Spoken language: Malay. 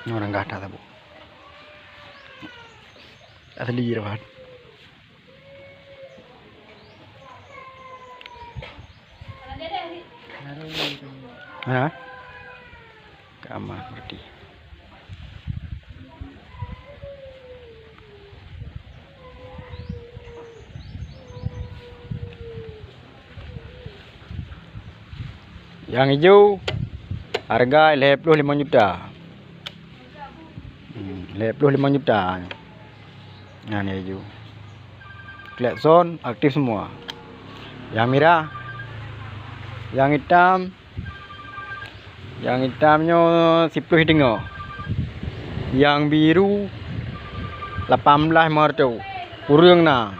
Orang nggak ada bu. Asli rawat. Hah? Kamar berarti. Yang hijau harga 55 juta. 55 juta. Nah, ini hijau. Klakson aktif semua. Yang merah, yang hitamnya 10 hidung. Yang biru 18 martu. Urung nah.